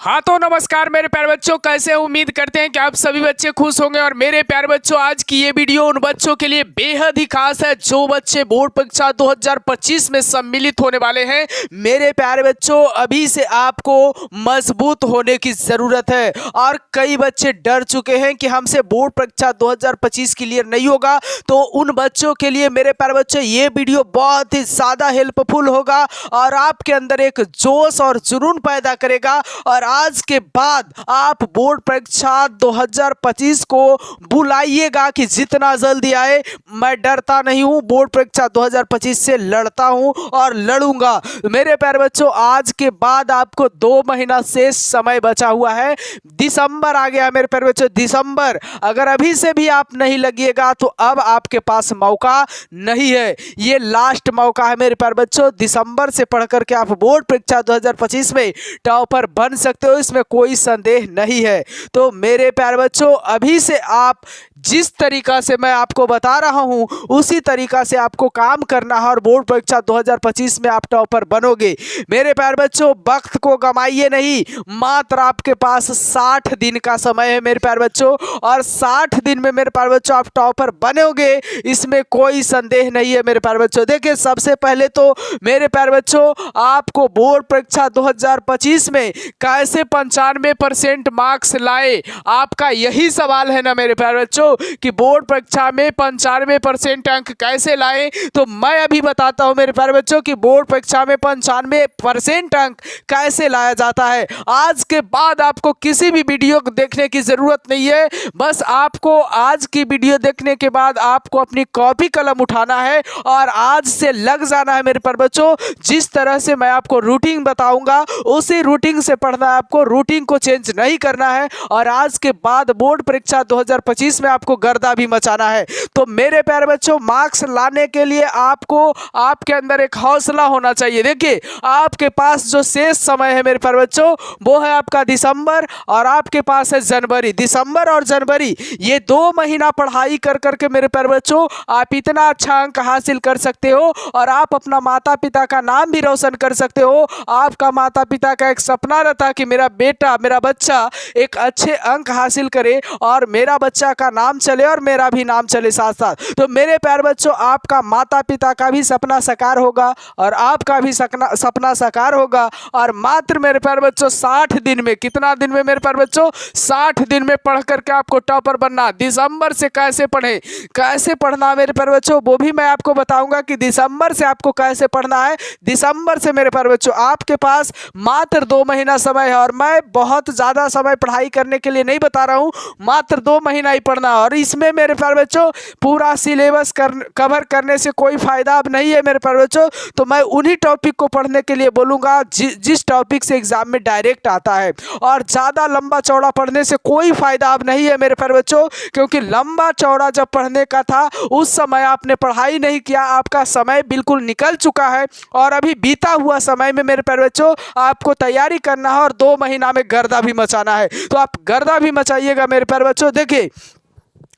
हाँ तो नमस्कार मेरे प्यारे बच्चों, कैसे हैं? उम्मीद करते हैं कि आप सभी बच्चे खुश होंगे। और मेरे प्यारे बच्चों, आज की ये वीडियो उन बच्चों के लिए बेहद ही खास है जो बच्चे बोर्ड परीक्षा 2025 में सम्मिलित होने वाले हैं। मेरे प्यारे बच्चों, अभी से आपको मजबूत होने की जरूरत है। और कई बच्चे डर चुके हैं कि हमसे बोर्ड परीक्षा 2025 क्लियर नहीं होगा। तो उन बच्चों के लिए मेरे प्यारे बच्चों, ये वीडियो बहुत ही ज्यादा हेल्पफुल होगा और आपके अंदर एक जोश और जुनून पैदा करेगा। और आज के बाद आप बोर्ड परीक्षा 2025 को बुलाइएगा कि जितना जल्दी आए। मैं डरता नहीं हूं, बोर्ड परीक्षा 2025 से लड़ता हूं और लड़ूंगा। मेरे प्यारे बच्चों, आज के बाद आपको 2 महीना शेष समय बचा हुआ है। दिसंबर आ गया मेरे प्यारे बच्चों, दिसंबर। अगर अभी से भी आप नहीं लगिएगा तो अब आपके पास मौका नहीं है, ये लास्ट मौका है मेरे प्यारे बच्चों। दिसंबर से पढ़ करके आप बोर्ड परीक्षा 2025 में टॉपर बन सकते हो, इसमें कोई संदेह नहीं है। तो मेरे प्यारे बच्चों, अभी से आप जिस तरीका से मैं आपको बता रहा हूं उसी तरीका से आपको काम करना है और बोर्ड परीक्षा 2025 में आप टॉपर बनोगे। मेरे प्यारे बच्चों, वक्त को गमाइए नहीं, मात्र आपके पास 60 दिन का समय है मेरे प्यारे बच्चों। और 60 दिन में मेरे प्यारे बच्चों आप टॉपर बनोगे, इसमें कोई संदेह नहीं है मेरे प्यारे बच्चों। देखिए, सबसे पहले तो मेरे प्यारे बच्चों, आपको बोर्ड परीक्षा 2025 में कैसे 95% मार्क्स लाए, आपका यही सवाल है ना मेरे प्यारे बच्चों कि बोर्ड परीक्षा में 95% अंक कैसे लाए। तो मैं अभी बताता हूं मेरे प्यारे बच्चों कि बोर्ड परीक्षा में 95% अंक कैसे लाया जाता है। आज के बाद आपको किसी भी वीडियो को देखने की जरूरत नहीं है, बस आपको आज की वीडियो देखने के बाद आपको अपनी कॉपी कलम उठाना है और आज से लग जाना है मेरे प्यारे बच्चों। जिस तरह से मैं आपको रूटीन बताऊंगा उसी रूटीन से पढ़ना है आपको, रूटीन को चेंज नहीं करना है। और आज के बाद बोर्ड परीक्षा 2025 में आपको गर्दा भी मचाना है। तो मेरे प्यारे बच्चों, मार्क्स लाने के लिए आपको आपके अंदर एक हौसला होना चाहिए। देखिए, आपके पास जो शेष समय है मेरे प्यारे बच्चों, वो है आपका दिसंबर और आपके पास है जनवरी। दिसंबर और जनवरी, ये 2 महीना पढ़ाई कर करके मेरे प्यारे बच्चों आप इतना अच्छा अंक हासिल कर सकते हो और आप अपना माता पिता का नाम भी रोशन कर सकते हो। आपका माता पिता का एक सपना रहता कि मेरा बेटा, मेरा बच्चा एक अच्छे अंक हासिल करे और मेरा बच्चा का नाम चले और मेरा भी नाम चले साथ साथ। तो मेरे प्यारे बच्चों, आपका माता पिता का भी सपना साकार होगा और आपका भी सपना साकार होगा। और मात्र मेरे प्यारे बच्चों 60 दिन में, कितना दिन में मेरे प्यारे बच्चों, 60 दिन में पढ़ करके आपको टॉपर बनना। दिसंबर से कैसे पढ़े, कैसे पढ़ना मेरे प्यारे बच्चों, वो भी मैं आपको बताऊंगा कि दिसंबर से आपको कैसे पढ़ना है। दिसंबर से मेरे प्यारे बच्चों आपके पास मात्र 2 महीना समय है और मैं बहुत ज़्यादा समय पढ़ाई करने के लिए नहीं बता रहा हूँ, मात्र 2 महीना ही पढ़ना। और इसमें मेरे प्यारे बच्चों पूरा सिलेबस कवर करने से कोई फायदा अब नहीं है मेरे प्यारे बच्चों। तो मैं उन्हीं टॉपिक को पढ़ने के लिए बोलूँगा जिस टॉपिक से एग्जाम में डायरेक्ट आता है। और ज़्यादा लंबा चौड़ा पढ़ने से कोई फायदा अब नहीं है मेरे प्यारे बच्चों, क्योंकि लंबा चौड़ा जब पढ़ने का था उस समय आपने पढ़ाई नहीं किया, आपका समय बिल्कुल निकल चुका है। और अभी बीता हुआ समय में मेरे प्यारे बच्चों आपको तैयारी करना है और 2 महीना में गर्दा भी मचाना है। तो आप गर्दा भी मचाइएगा मेरे प्यारे बच्चों। देखिए,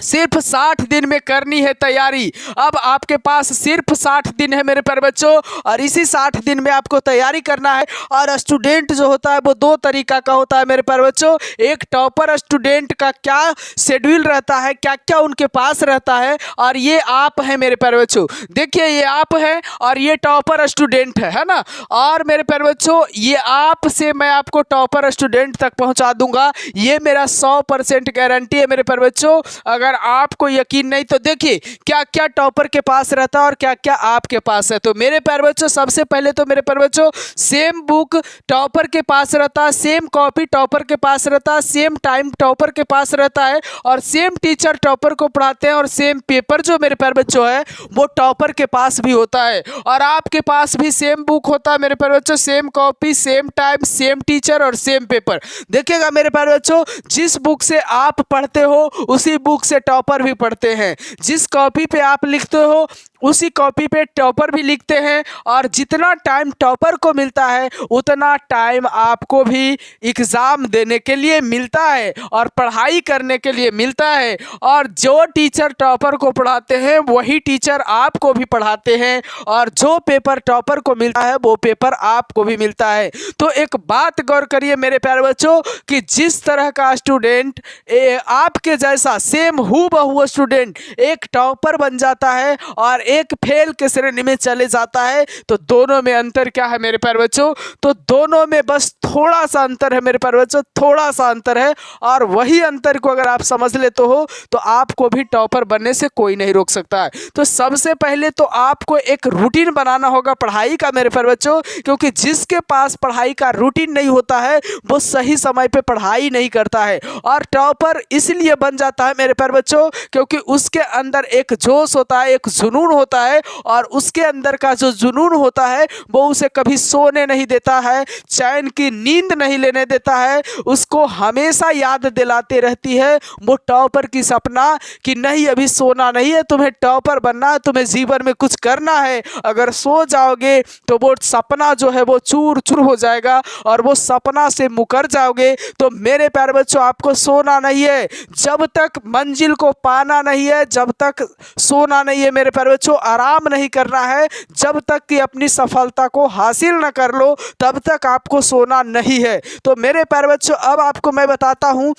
सिर्फ 60 दिन में करनी है तैयारी। अब आपके पास सिर्फ 60 दिन है मेरे प्यारे बच्चों और इसी 60 दिन में आपको तैयारी करना है। और स्टूडेंट जो होता है वो 2 तरीका का होता है मेरे प्यारे बच्चों। एक टॉपर स्टूडेंट का क्या शेड्यूल रहता है, क्या क्या उनके पास रहता है, और ये आप है मेरे प्यारे बच्चों। देखिए, ये आप है और ये टॉपर स्टूडेंट है ना। और मेरे प्यारे बच्चों, ये आप से मैं आपको टॉपर स्टूडेंट तक पहुँचा दूंगा, ये मेरा 100% गारंटी है मेरे प्यारे बच्चों। अगर आपको यकीन नहीं तो देखिए क्या क्या टॉपर के पास रहता है और क्या क्या आपके पास है। तो मेरे प्यारे बच्चों, सबसे पहले तो मेरे प्यारे बच्चों सेम बुक टॉपर के पास रहता है, सेम कॉपी टॉपर के पास रहता है, सेम टाइम टॉपर के पास रहता है और सेम टीचर टॉपर को पढ़ाते हैं और सेम पेपर जो मेरे प्यारे बच्चों है वो टॉपर के पास भी होता है। और आपके पास भी सेम बुक होता है मेरे प्यारे बच्चों, same copy, same time, same teacher और सेम पेपर। देखिएगा मेरे प्यारे बच्चों, जिस बुक से आप पढ़ते हो उसी बुक से टॉपर भी पढ़ते हैं, जिस कॉपी पे आप लिखते हो उसी कॉपी पे टॉपर भी लिखते हैं और जितना टाइम टॉपर को मिलता है उतना टाइम आपको भी एग्ज़ाम देने के लिए मिलता है और पढ़ाई करने के लिए मिलता है। और जो टीचर टॉपर को पढ़ाते हैं वही टीचर आपको भी पढ़ाते हैं और जो पेपर टॉपर को मिलता है वो पेपर आपको भी मिलता है। तो एक बात गौर करिए मेरे प्यारे बच्चों कि जिस तरह का स्टूडेंट आपके जैसा सेम हूबहू स्टूडेंट एक टॉपर बन जाता है और एक फेल के श्रेणी में चले जाता है, तो दोनों में अंतर क्या है मेरे प्यारे बच्चों? तो दोनों में बस थोड़ा सा अंतर है मेरे प्यारे बच्चों, थोड़ा सा अंतर है। और वही अंतर को अगर आप समझ लेते हो तो आपको भी टॉपर बनने से कोई नहीं रोक सकता है। तो सबसे पहले तो आपको एक रूटीन बनाना होगा पढ़ाई का मेरे प्यारे बच्चों, क्योंकि जिसके पास पढ़ाई का रूटीन नहीं होता है वो सही समय पे पढ़ाई नहीं करता है। और टॉपर इसलिए बन जाता है मेरे प्यारे बच्चों क्योंकि उसके अंदर एक जोश होता है, एक जुनून होता है, और उसके अंदर का जो जुनून होता है वो उसे कभी सोने नहीं देता है, चैन की नींद नहीं लेने देता है, उसको हमेशा याद दिलाते रहती है वो टॉपर की सपना कि नहीं अभी सोना नहीं है, तुम्हें टॉपर बनना है, तुम्हें जीवन में कुछ करना है। अगर सो जाओगे तो वो सपना जो है वो चूर चूर हो जाएगा और वो सपना से मुकर जाओगे। तो मेरे प्यारे बच्चों आपको सोना नहीं है, जब तक मंजिल को पाना नहीं है, जब तक सोना नहीं है मेरे प्यारे बच्चों, आराम नहीं करना है, जब तक कि अपनी सफलता को हासिल न कर लो तब तक आपको सोना नहीं है। तो मेरे प्यारे बच्चों अब आपको मैं बताता हूं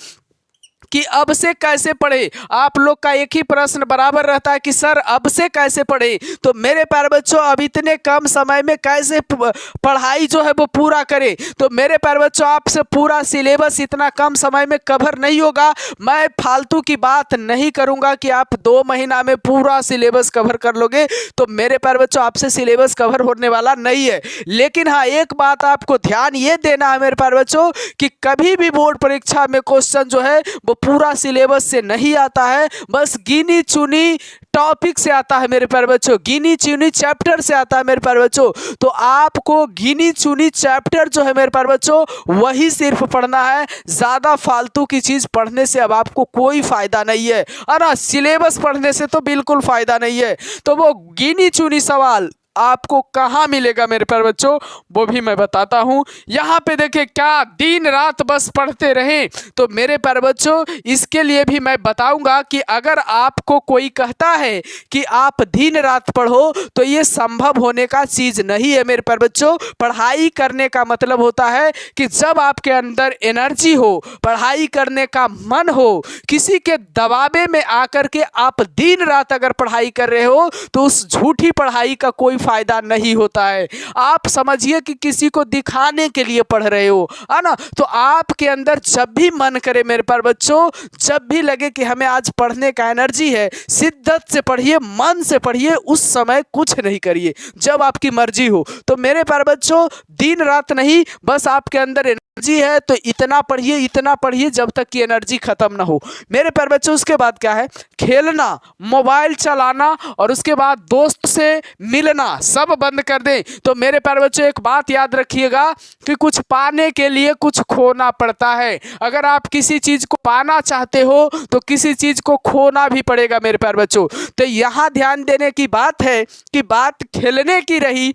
कि अब से कैसे पढ़े। आप लोग का एक ही प्रश्न बराबर रहता है कि सर अब से कैसे पढ़े। तो मेरे प्यारे बच्चों अब इतने कम समय में कैसे पढ़ाई जो है वो पूरा करें। तो मेरे प्यारे बच्चों आपसे पूरा सिलेबस इतना कम समय में कवर नहीं होगा। मैं फालतू की बात नहीं करूंगा कि आप 2 महीना में पूरा सिलेबस कवर कर लोगे। तो मेरे प्यारे बच्चों आपसे सिलेबस कवर होने वाला नहीं है। लेकिन हाँ एक बात आपको ध्यान ये देना है मेरे प्यारे बच्चों कि कभी भी बोर्ड परीक्षा में क्वेश्चन जो है वो पूरा सिलेबस से नहीं आता है, बस गिनी चुनी टॉपिक से आता है मेरे प्यारे बच्चों, गिनी चुनी चैप्टर से आता है मेरे प्यारे बच्चों। तो आपको गिनी चुनी चैप्टर जो है मेरे प्यारे बच्चों वही सिर्फ पढ़ना है। ज़्यादा फालतू की चीज़ पढ़ने से अब आपको कोई फ़ायदा नहीं है ना, सिलेबस पढ़ने से तो बिल्कुल फ़ायदा नहीं है। तो वो गिनी चुनी सवाल आपको कहाँ मिलेगा मेरे प्यारे बच्चों वो भी मैं बताता हूँ। यहाँ पे देखिए क्या दिन रात बस पढ़ते रहें। तो मेरे प्यारे बच्चों इसके लिए भी मैं बताऊँगा कि अगर आपको कोई कहता है कि आप दिन रात पढ़ो तो ये संभव होने का चीज़ नहीं है मेरे प्यारे बच्चों। पढ़ाई करने का मतलब होता है कि जब आपके अंदर एनर्जी हो, पढ़ाई करने का मन हो, किसी के दबावे में आकर के आप दिन रात अगर पढ़ाई कर रहे हो तो उस झूठी पढ़ाई का कोई फायदा नहीं होता है। आप समझिए कि किसी को दिखाने के लिए पढ़ रहे हो, है ना। तो आपके अंदर जब भी मन करे मेरे प्यारे बच्चों, जब भी लगे कि हमें आज पढ़ने का एनर्जी है, शिद्दत से पढ़िए, मन से पढ़िए, उस समय कुछ नहीं करिए, जब आपकी मर्जी हो। तो मेरे प्यारे बच्चों दिन रात नहीं, बस आपके अंदर एनर्जी है तो इतना पढ़िए जब तक कि एनर्जी खत्म ना हो मेरे प्यारे बच्चों। उसके बाद क्या है, खेलना, मोबाइल चलाना और उसके बाद दोस्त से मिलना सब बंद कर दें। तो मेरे प्यारे बच्चों एक बात याद रखिएगा कि कुछ पाने के लिए कुछ खोना पड़ता है। अगर आप किसी चीज़ को पाना चाहते हो तो किसी चीज़ को खोना भी पड़ेगा मेरे प्यारे बच्चों। तो यहाँ ध्यान देने की बात है कि बात खेलने की रही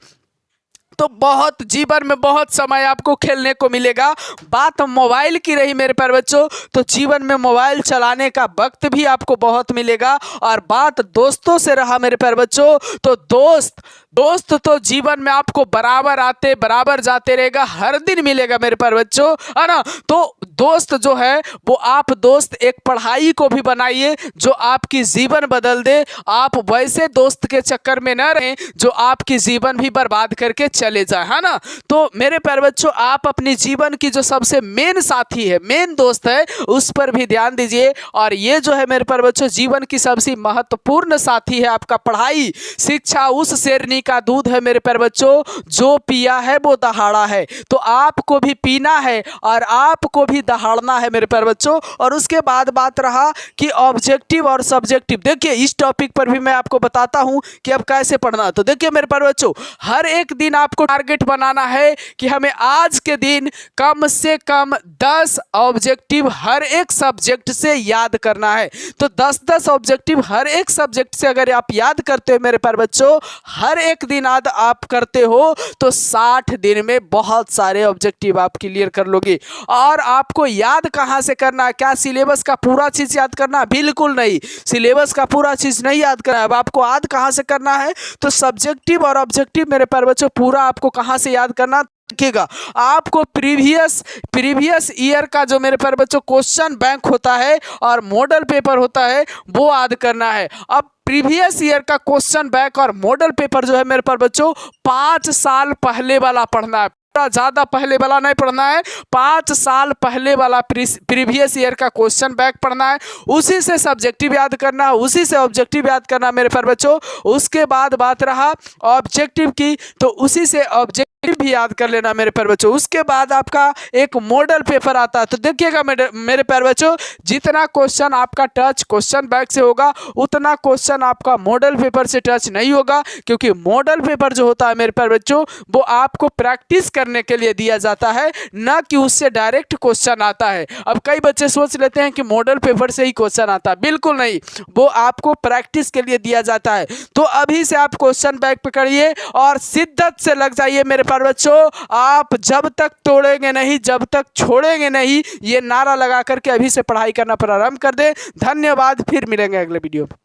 तो बहुत जीवन में बहुत समय आपको खेलने को मिलेगा। बात मोबाइल की रही मेरे प्यारे बच्चों तो जीवन में मोबाइल चलाने का वक्त भी आपको बहुत मिलेगा। और बात दोस्तों से रहा मेरे प्यारे बच्चों तो दोस्त तो जीवन में आपको बराबर आते बराबर जाते रहेगा, हर दिन मिलेगा मेरे प्यारे बच्चों, है ना। तो दोस्त जो है वो आप दोस्त एक पढ़ाई को भी बनाइए जो आपकी जीवन बदल दे। आप वैसे दोस्त के चक्कर में न रहें जो आपकी जीवन भी बर्बाद करके चले जाए, है ना। तो मेरे प्यारे बच्चों आप अपनी जीवन की जो सबसे मेन साथी है, मेन दोस्त है, उस पर भी ध्यान दीजिए। और ये जो है मेरे प्यारे बच्चों जीवन की सबसे महत्वपूर्ण साथी है आपका पढ़ाई। शिक्षा उस शेरनी का दूध है मेरे प्यारे बच्चों, जो पिया है वो दहाड़ा है। तो आपको भी पीना है और आपको भी दहाड़ना है मेरे प्यारे बच्चों। और उसके बाद बात रहा कि ऑब्जेक्टिव और सब्जेक्टिव। देखिए इस टॉपिक पर भी मैं आपको बताता हूं कि अब कैसे पढ़ना है। तो देखिए मेरे प्यारे बच्चों, हर एक दिन आपको टारगेट बनाना है कि हमें आज के दिन कम से कम 10 ऑब्जेक्टिव हर एक सब्जेक्ट से याद करना है। तो 10-10 ऑब्जेक्टिव हर एक सब्जेक्ट से अगर आप याद करते हो मेरे प्यारे बच्चों, हर एक दिन याद आप करते हो तो 60 दिन में बहुत सारे ऑब्जेक्टिव आप क्लियर कर लोगे। और आपको याद कहां से करना है? क्या सिलेबस का पूरा चीज याद करना? बिल्कुल नहीं, सिलेबस का पूरा चीज नहीं याद करना है। अब आपको याद कहां से करना है? तो सब्जेक्टिव और ऑब्जेक्टिव मेरे प्यारे बच्चों पूरा आपको कहां से याद करना देखिएगा। आपको प्रीवियस ईयर का जो मेरे प्यारे बच्चों क्वेश्चन बैंक होता है और मॉडल पेपर होता है वो याद करना है। अब प्रीवियस ईयर का क्वेश्चन बैंक और मॉडल पेपर जो है मेरे प्यारे बच्चों 5 साल पहले वाला पढ़ना है, ज्यादा पहले वाला नहीं पढ़ना है। 5 साल पहले वाला प्रीवियस ईयर का क्वेश्चन बैंक पढ़ना है, उसी से सब्जेक्टिव याद करना है, उसी से ऑब्जेक्टिव याद करना है मेरे प्यारे बच्चों। उसके बाद बात रहा ऑब्जेक्टिव की, तो उसी से ऑब्जेक्टिव भी याद कर लेना मेरे प्यारे बच्चों। उसके बाद आपका एक मॉडल पेपर आता है। तो देखिएगा मेरे प्यारे बच्चों, जितना क्वेश्चन आपका टच क्वेश्चन बैंक से होगा उतना क्वेश्चन आपका मॉडल पेपर से टच नहीं होगा, क्योंकि मॉडल पेपर जो होता है मेरे प्यारे बच्चों वो आपको प्रैक्टिस करने के लिए दिया जाता है, ना कि उससे डायरेक्ट क्वेश्चन आता है। अब कई बच्चे सोच लेते हैं कि मॉडल पेपर से ही क्वेश्चन आता है, बिल्कुल नहीं, वो आपको प्रैक्टिस के लिए दिया जाता है। तो अभी से आप क्वेश्चन बैंक पकड़िए और शिद्दत से लग जाइए मेरे प्यारे बच्चों। आप जब तक तोड़ेंगे नहीं, जब तक छोड़ेंगे नहीं, ये नारा लगा करके अभी से पढ़ाई करना प्रारंभ कर दें। धन्यवाद, फिर मिलेंगे अगले वीडियो में।